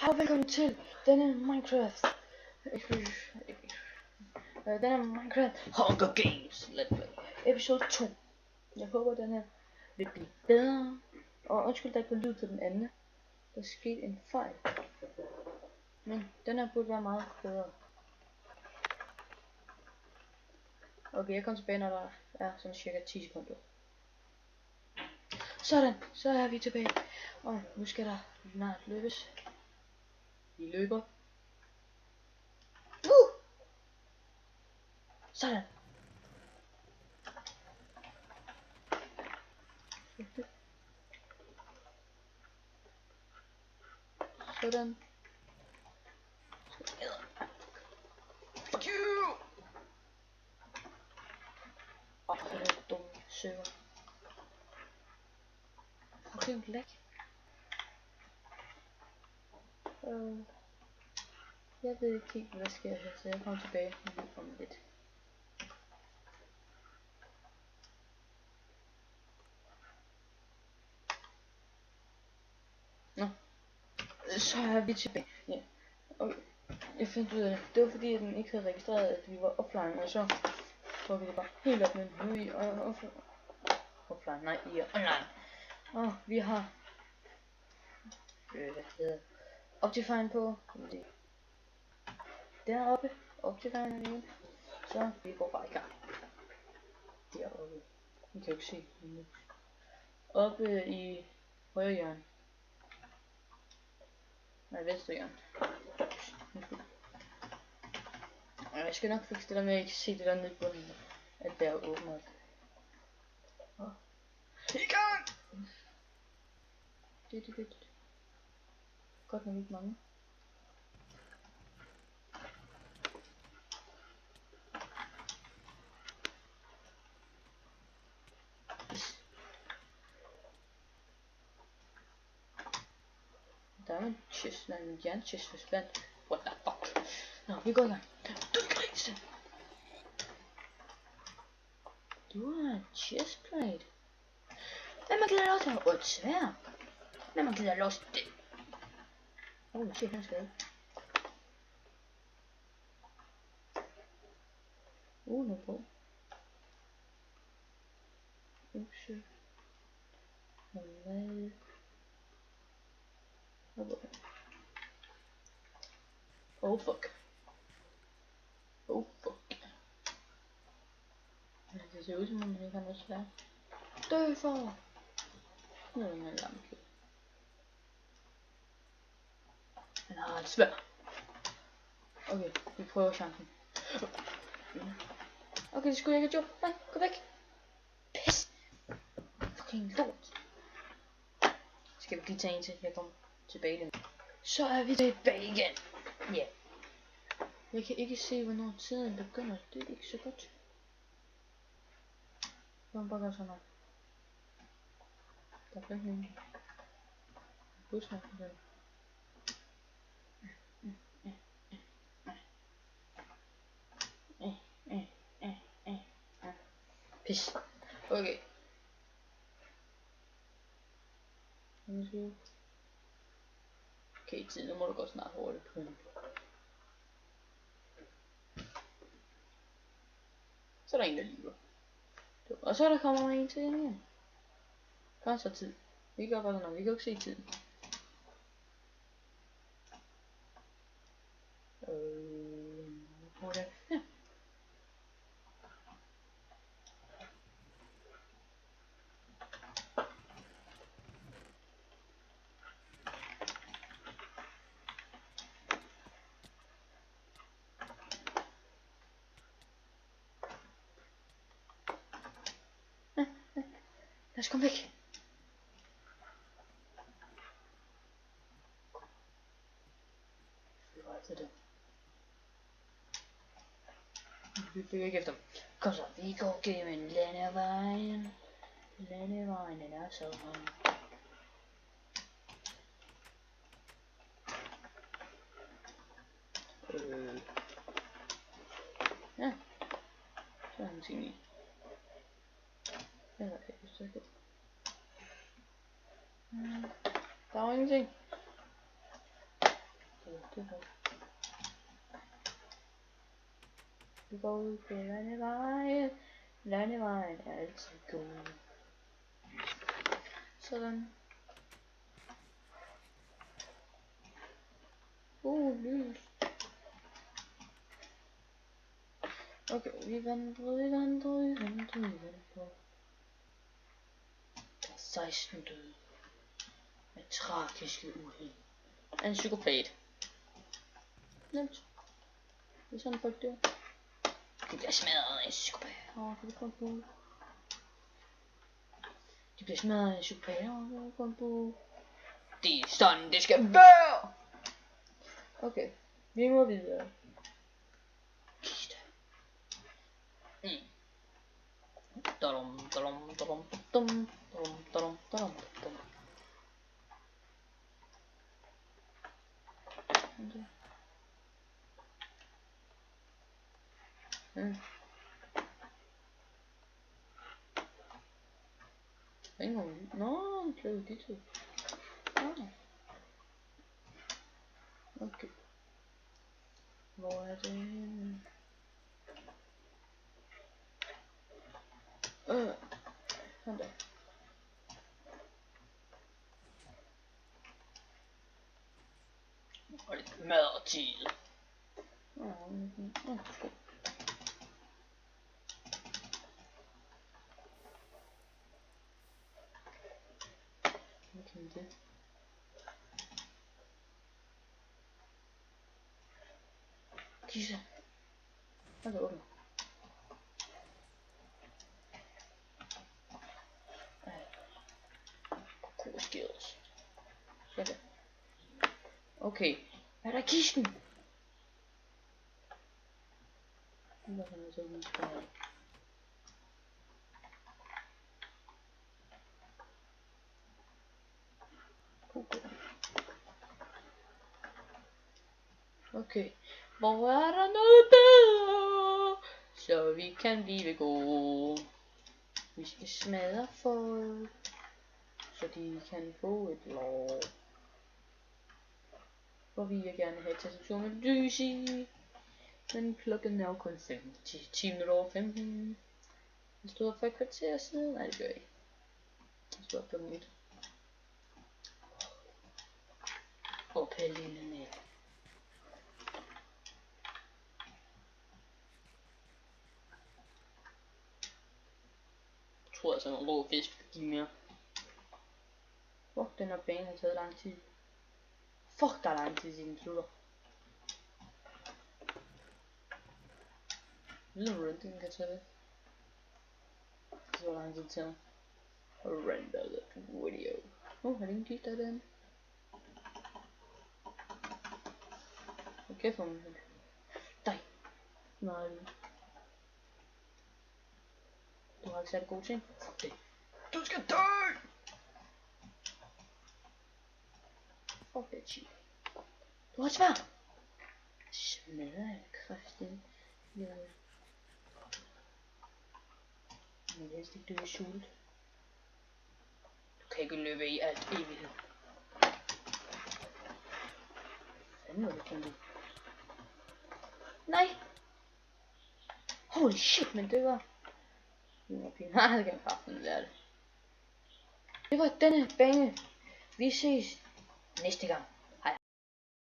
Hej og velkommen til denne Minecraft Hunger Games Let's Play episode 2. Jeg håber den her vil blive bedre. Og undskyld der ikke var lyd på den anden. Der skete en fejl. Men den her burde være meget bedre. Okay, jeg kommer tilbage når der er sådan cirka 10 sekunder. Sådan, så er vi tilbage. Og nu skal der snart løbes. Vi løber. Sådan. Sådan. Fuck you! Det er dumme server. Okay, en lag. Jeg ved ikke helt hvad der sker her, så jeg kommer tilbage om lidt. Nå. Så er vi tilbage. Ja. Okay. Jeg fandt ud af det. Det var fordi at den ikke havde registreret at vi var offline, og så vi det bare helt op, men nu er vi offline, nej, I er online. Og vi har hvad hedder Optifine på. Deroppe, Optifine igen. Så vi går bare i gang. Deroppe. I kan jo ikke se. Oppe i højre hjørne. Nej, venstre hjørne. Jeg skal nok fikse det der med, at jeg kan se det der nede på bunden. At der er åbnet. I gang! Det. Godt nok ikke mange. Der er en chest, en jernchest forsvandt. What the fuck? Nå, vi går i gang. Du grise! Du har en chestplate. Hvem har givet dig lov til at have et sværd? Hvem har givet dig lov til det? Shit, han skal nu på. Ups. Hvad? Oh fuck. Oh fuck. Det ser ud som om man ikke har noget sværd. Dø for! Nu er en lampe. Han har et sværd. Okay, vi prøver chancen. Okay, det skulle jeg ikke have gjort. Nej, gå væk. Pis. Fucking lort. Skal vi lige tage en til? Jeg kommer tilbage igen. Så er vi tilbage igen. Ja. Yeah. Jeg kan ikke se, hvornår tiden begynder. Det er ikke så godt. Jeg må bare gøre sådan her. Der er ikke nogen. Bussen for den. Pis. Okay. Okay, tiden, nu må du gå snart hurtigt på den. Så er der en, der lyver. Og så der kommer der en til igen. Kom så tid. Vi gør bare sådan noget. Vi kan jo ikke se tiden. Hvor er det? Ja. Lad os komme væk. Vi flyver ikke efter dem. Kom så, vi går gennem landevejen. Landevejen, den er så hånd. Ja. Så er han ting i. Eller er det så godt. Der var ingenting. det er godt. Vi går ud på landevejen. Landevejen er altid god. Sådan. Lys. Okay, vi vandrer. Der er 16 døde. Med tragiske uheld. En psykopat. Nemt. Det er sådan folk der. De bliver smadret af en psykopat. Kan vi få en bue? De bliver smadret af en psykopat. Kan vi få en bue? Det er sådan, det skal være! Okay, vi må videre. Kiste. Nå, det blev de to. Okay. Hvor er det? Sådan der. Og lidt mad til. Hvad kan det? Kisse. Hvad er det? Cool skills. Sådan. Okay. Hvad er der kisten? Hvad kan jeg så vise på her? Okay. Hvor er der noget bedre? Så vi kan blive gode. Vi skal smadre folk, så de kan få et lov. For vi vil gerne have tastatur med lys i. Men klokken er jo kun 10 minutter over 15. Jeg stod op for et kvarter siden. Nej, det gør jeg ikke. Jeg stod op klokken 1. Og lille ned. Jeg tror altså, at en rå fisk vil give mere. Fuck, den her bane har taget lang tid. Fuck, der er lang tid siden den slutter. Ved du, hvordan den kan tage det? Så lang tid til. Render the video. Har det ikke gik der den? Okay, for mig. Nej. Nej. Du har ikke særlig gode ting. Fuck det. Du skal dø! Fuck det, cheat. Du har et svær. Smadrer jeg kraften. Ja. Men jeg helst ikke dø i sult. Du kan ikke løbe i alt evighed. Fanden var det kæmpe. Nej! Holy shit, men det var... Det var pænt. Det kan kraften lære det. Det var denne bane. Vi ses næste gang.